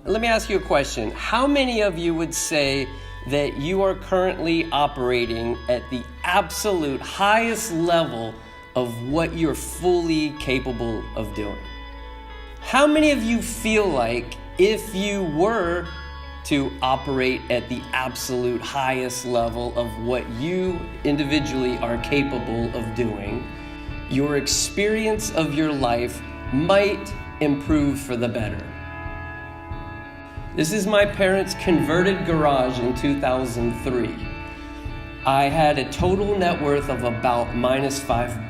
Let me ask you a question. How many of you would say that you are currently operating at the absolute highest level of what you're fully capable of doing? How many of you feel like if you were to operate at the absolute highest level of what you individually are capable of doing, your experience of your life might improve for the better? This is my parents' converted garage in 2003. I had a total net worth of about minus $5.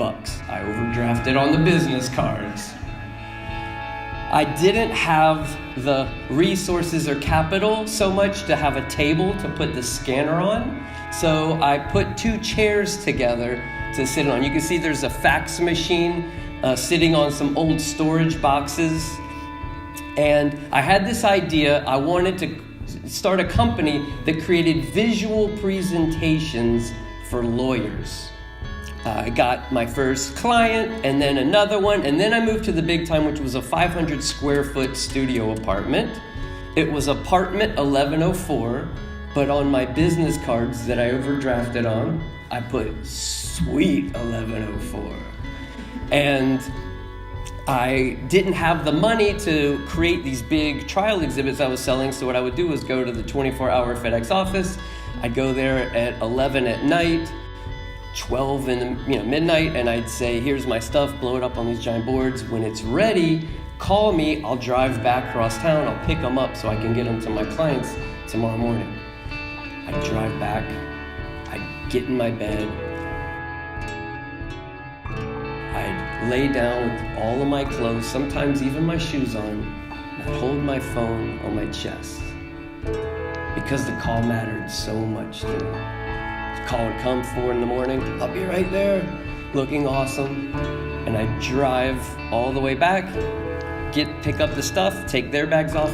I overdrafted on the business cards. I didn't have the resources or capital so much to have a table to put the scanner on, so I put 2 chairs together to sit on. You can see there's a fax machine sitting on some old storage boxes. And I had this idea. I wanted to start a company that created visual presentations for lawyers. I got my first client and then another one, and then I moved to the big time, which was a 500 square foot studio apartment. It was apartment 1104, but on my business cards that I overdrafted on, I put Suite 1104. And I didn't have the money to create these big trial exhibits I was selling, so what I would do was go to the 24-hour FedEx office. I'd go there at 11 at night, 12 in the midnight, and I'd say, here's my stuff, blow it up on these giant boards. When it's ready, call me, I'll drive back across town, I'll pick them up so I can get them to my clients tomorrow morning. I'd drive back, I'd get in my bed, I'd lay down with all of my clothes, sometimes even my shoes on, and I'd hold my phone on my chest because the call mattered so much to me. The call would come 4 in the morning, I'll be right there, looking awesome, and I'd drive all the way back, pick up the stuff, take their bags off,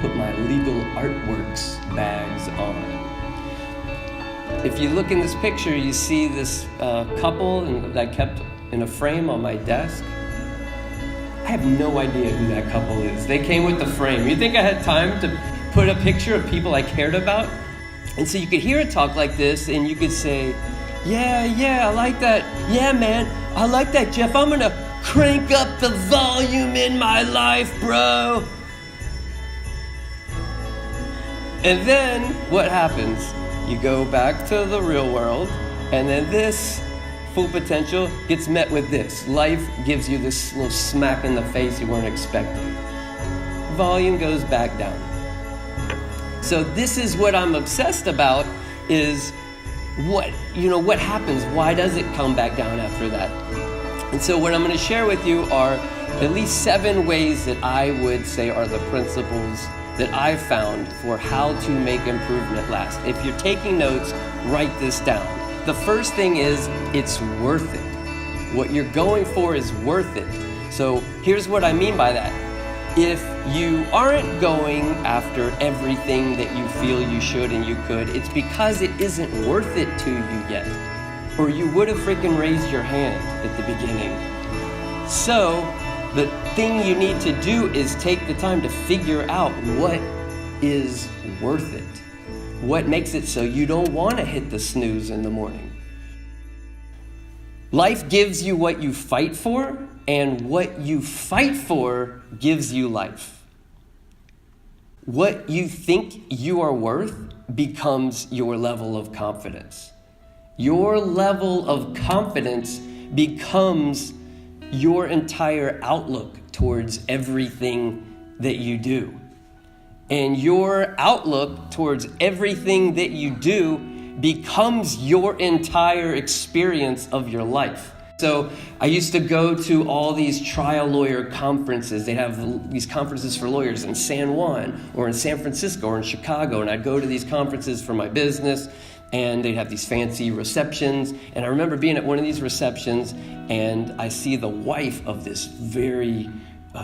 put my legal artworks bags on. If you look in this picture, you see this couple that I kept in a frame on my desk. I have no idea who that couple is. They came with the frame. You think I had time to put a picture of people I cared about? And so you could hear it talk like this, and you could say, yeah, I like that. Yeah, man, I like that, Jeff. I'm gonna crank up the volume in my life, bro. And then what happens? You go back to the real world, and then this full potential gets met with this. Life gives you this little smack in the face you weren't expecting. Volume goes back down. So this is what I'm obsessed about, is what happens? Why does it come back down after that? And so what I'm going to share with you are at least 7 ways that I would say are the principles that I've found for how to make improvement last. If you're taking notes, write this down. The first thing is, it's worth it. What you're going for is worth it. So here's what I mean by that. If you aren't going after everything that you feel you should and you could, it's because it isn't worth it to you yet. Or you would have freaking raised your hand at the beginning. So the thing you need to do is take the time to figure out what is worth it. What makes it so you don't want to hit the snooze in the morning. Life gives you what you fight for, and what you fight for gives you life. What you think you are worth becomes your level of confidence. Your level of confidence becomes your entire outlook towards everything that you do. And your outlook towards everything that you do becomes your entire experience of your life. So I used to go to all these trial lawyer conferences. They have these conferences for lawyers in San Juan or in San Francisco or in Chicago. And I'd go to these conferences for my business, and they'd have these fancy receptions. And I remember being at one of these receptions, and I see the wife of this very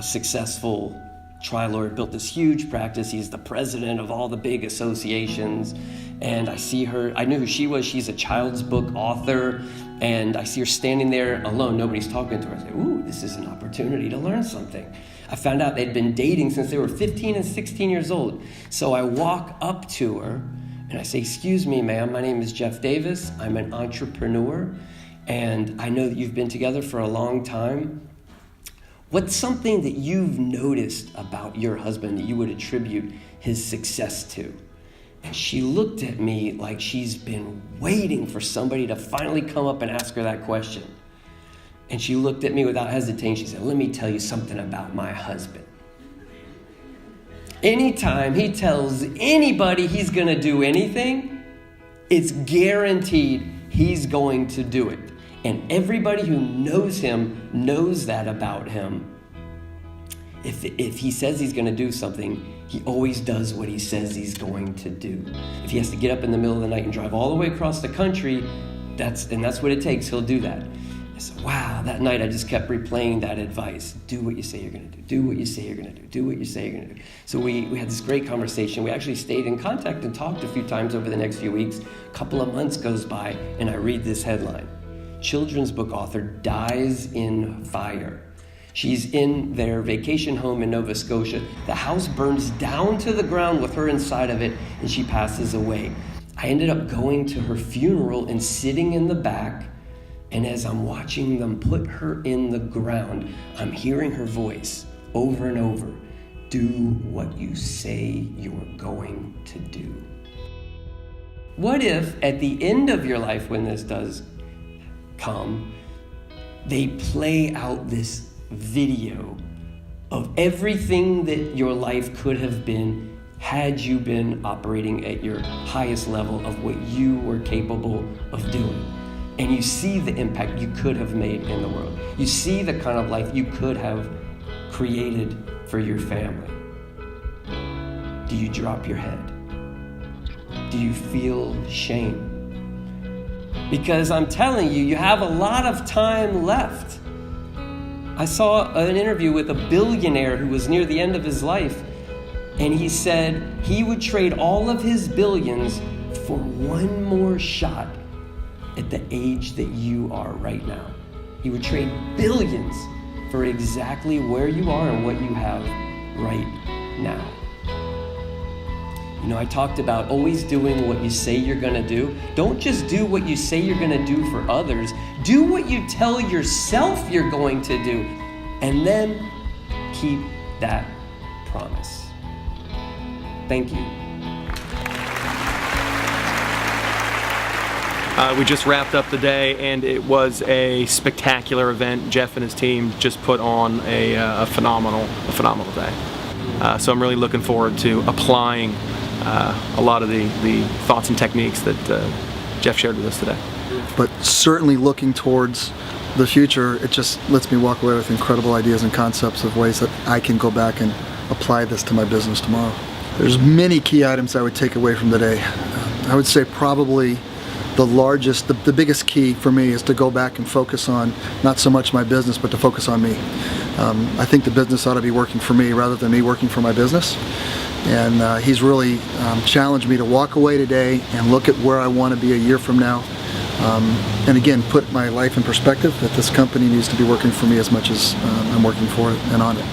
successful trial lawyer, built this huge practice. He's the president of all the big associations. And I see her, I knew who she was. She's a child's book author. And I see her standing there alone. Nobody's talking to her. I say, ooh, this is an opportunity to learn something. I found out they'd been dating since they were 15 and 16 years old. So I walk up to her and I say, "Excuse me, ma'am, my name is Jeff Davis. I'm an entrepreneur, and I know that you've been together for a long time. What's something that you've noticed about your husband that you would attribute his success to?" And she looked at me like she's been waiting for somebody to finally come up and ask her that question. And she looked at me without hesitating. She said, "Let me tell you something about my husband. Anytime he tells anybody he's going to do anything, it's guaranteed he's going to do it. And everybody who knows him knows that about him. If he says he's going to do something, he always does what he says he's going to do. If he has to get up in the middle of the night and drive all the way across the country, that's what it takes. He'll do that." I said, wow, that night I just kept replaying that advice. Do what you say you're going to do. Do what you say you're going to do. Do what you say you're going to do. So we had this great conversation. We actually stayed in contact and talked a few times over the next few weeks. A couple of months goes by, and I read this headline. Children's book author dies in fire. She's in their vacation home in Nova Scotia. The house burns down to the ground with her inside of it, and she passes away. I ended up going to her funeral and sitting in the back, and as I'm watching them put her in the ground, I'm hearing her voice over and over. Do what you say you're going to do. What if at the end of your life, when this does come, they play out this video of everything that your life could have been had you been operating at your highest level of what you were capable of doing? And you see the impact you could have made in the world. You see the kind of life you could have created for your family. Do you drop your head? Do you feel shame? Because I'm telling you, you have a lot of time left. I saw an interview with a billionaire who was near the end of his life, and he said he would trade all of his billions for one more shot at the age that you are right now. He would trade billions for exactly where you are and what you have right now. You know, I talked about always doing what you say you're going to do. Don't just do what you say you're going to do for others. Do what you tell yourself you're going to do, and then keep that promise. Thank you. We just wrapped up the day, and it was a spectacular event. Jeff and his team just put on a phenomenal day. So I'm really looking forward to applying a lot of the thoughts and techniques that Jeff shared with us today. But certainly looking towards the future, it just lets me walk away with incredible ideas and concepts of ways that I can go back and apply this to my business tomorrow. There's many key items I would take away from the day. I would say probably the biggest key for me is to go back and focus on not so much my business, but to focus on me. I think the business ought to be working for me rather than me working for my business. And he's really challenged me to walk away today and look at where I want to be a year from now. And again, put my life in perspective that this company needs to be working for me as much as I'm working for it and on it.